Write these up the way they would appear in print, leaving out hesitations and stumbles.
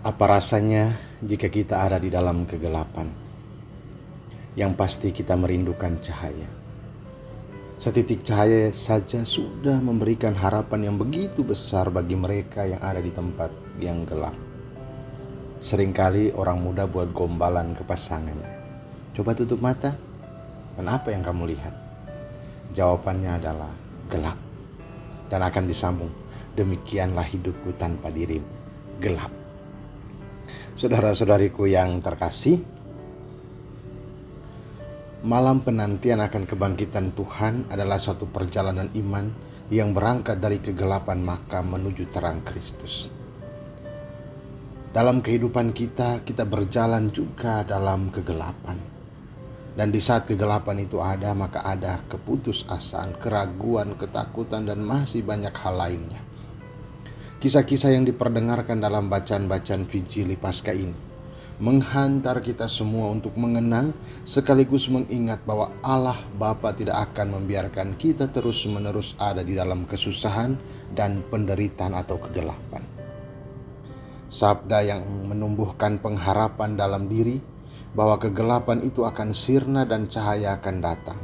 Apa rasanya jika kita ada di dalam kegelapan? Yang pasti kita merindukan cahaya. Setitik cahaya saja sudah memberikan harapan yang begitu besar bagi mereka yang ada di tempat yang gelap. Seringkali orang muda buat gombalan ke pasangannya. Coba tutup mata, dan apa yang kamu lihat? Jawabannya adalah gelap. Dan akan disambung, demikianlah hidupku tanpa dirimu, gelap. Saudara-saudariku yang terkasih, malam penantian akan kebangkitan Tuhan adalah suatu perjalanan iman yang berangkat dari kegelapan makam menuju terang Kristus. Dalam kehidupan kita berjalan juga dalam kegelapan. Dan di saat kegelapan itu ada, maka ada keputusasaan, keraguan, ketakutan, dan masih banyak hal lainnya. Kisah-kisah yang diperdengarkan dalam bacaan-bacaan Fijili Paskah ini menghantar kita semua untuk mengenang sekaligus mengingat bahwa Allah Bapa tidak akan membiarkan kita terus-menerus ada di dalam kesusahan dan penderitaan atau kegelapan. Sabda yang menumbuhkan pengharapan dalam diri bahwa kegelapan itu akan sirna dan cahaya akan datang.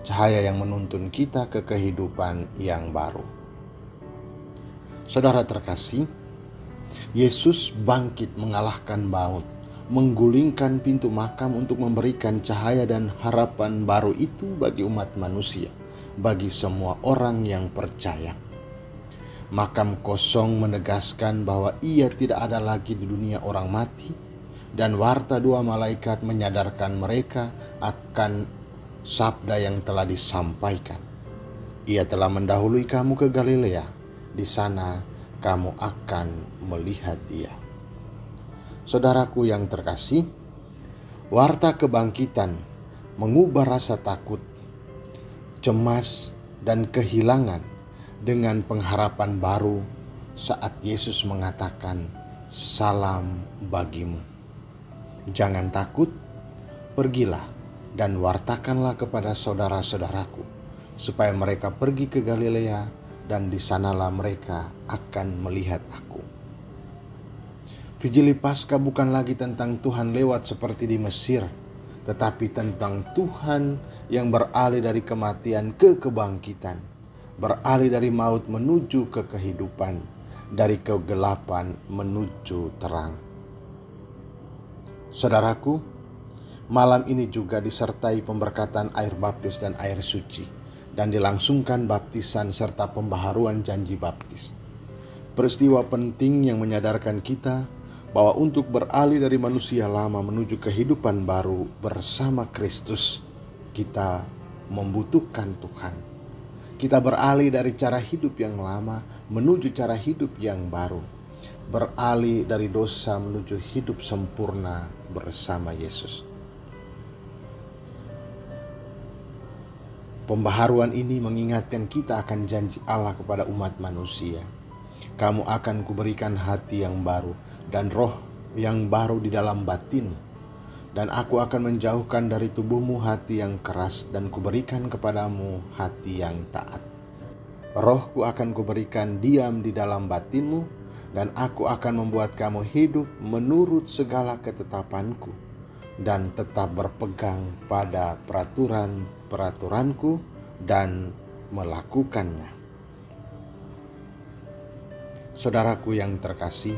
Cahaya yang menuntun kita ke kehidupan yang baru. Saudara terkasih, Yesus bangkit mengalahkan maut, menggulingkan pintu makam untuk memberikan cahaya dan harapan baru itu bagi umat manusia, bagi semua orang yang percaya. Makam kosong menegaskan bahwa ia tidak ada lagi di dunia orang mati, dan warta dua malaikat menyadarkan mereka akan sabda yang telah disampaikan. Ia telah mendahului kamu ke Galilea, di sana kamu akan melihat dia. Saudaraku yang terkasih, warta kebangkitan mengubah rasa takut, cemas, dan kehilangan dengan pengharapan baru saat Yesus mengatakan, "Salam bagimu. Jangan takut, pergilah dan wartakanlah kepada saudara-saudaraku, supaya mereka pergi ke Galilea, dan di sanalah mereka akan melihat aku." Fijili Paskah bukan lagi tentang Tuhan lewat seperti di Mesir, tetapi tentang Tuhan yang beralih dari kematian ke kebangkitan, beralih dari maut menuju ke kehidupan, dari kegelapan menuju terang. Saudaraku, malam ini juga disertai pemberkatan air baptis dan air suci, dan dilangsungkan baptisan serta pembaharuan janji baptis. Peristiwa penting yang menyadarkan kita bahwa untuk beralih dari manusia lama menuju kehidupan baru bersama Kristus, kita membutuhkan Tuhan. Kita beralih dari cara hidup yang lama menuju cara hidup yang baru. Beralih dari dosa menuju hidup sempurna bersama Yesus. Pembaharuan ini mengingatkan kita akan janji Allah kepada umat manusia. Kamu akan kuberikan hati yang baru dan roh yang baru di dalam batin. Dan aku akan menjauhkan dari tubuhmu hati yang keras dan kuberikan kepadamu hati yang taat. Rohku akan kuberikan diam di dalam batinmu, dan aku akan membuat kamu hidup menurut segala ketetapanku dan tetap berpegang pada peraturan-peraturanku dan melakukannya. Saudaraku yang terkasih,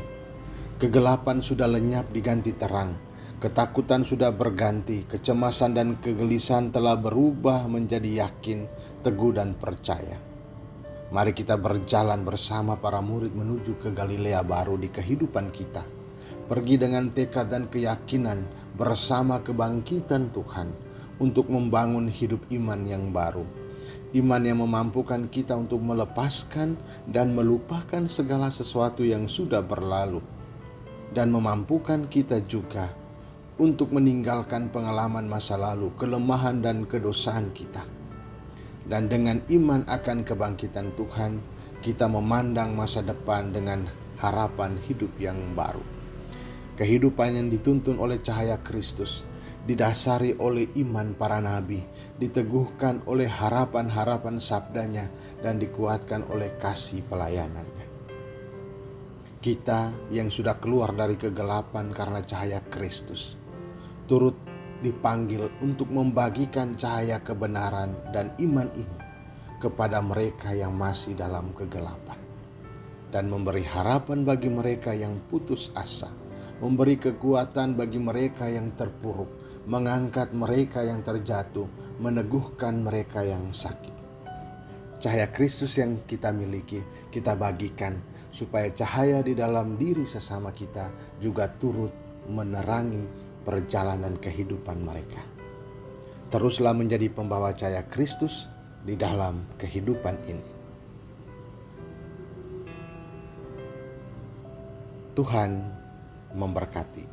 kegelapan sudah lenyap diganti terang, ketakutan sudah berganti, kecemasan dan kegelisahan telah berubah menjadi yakin, teguh dan percaya. Mari kita berjalan bersama para murid menuju ke Galilea baru di kehidupan kita. Pergi dengan tekad dan keyakinan bersama kebangkitan Tuhan untuk membangun hidup iman yang baru. Iman yang memampukan kita untuk melepaskan dan melupakan segala sesuatu yang sudah berlalu. Dan memampukan kita juga untuk meninggalkan pengalaman masa lalu, kelemahan dan kedosaan kita. Dan dengan iman akan kebangkitan Tuhan, kita memandang masa depan dengan harapan hidup yang baru. Kehidupan yang dituntun oleh cahaya Kristus, didasari oleh iman para nabi, diteguhkan oleh harapan-harapan sabdanya, dan dikuatkan oleh kasih pelayanannya. Kita yang sudah keluar dari kegelapan karena cahaya Kristus, turut dipanggil untuk membagikan cahaya kebenaran dan iman ini kepada mereka yang masih dalam kegelapan, dan memberi harapan bagi mereka yang putus asa, memberi kekuatan bagi mereka yang terpuruk, mengangkat mereka yang terjatuh, meneguhkan mereka yang sakit. Cahaya Kristus yang kita miliki, kita bagikan supaya cahaya di dalam diri sesama kita juga turut menerangi perjalanan kehidupan mereka. Teruslah menjadi pembawa cahaya Kristus di dalam kehidupan ini. Tuhan memberkati.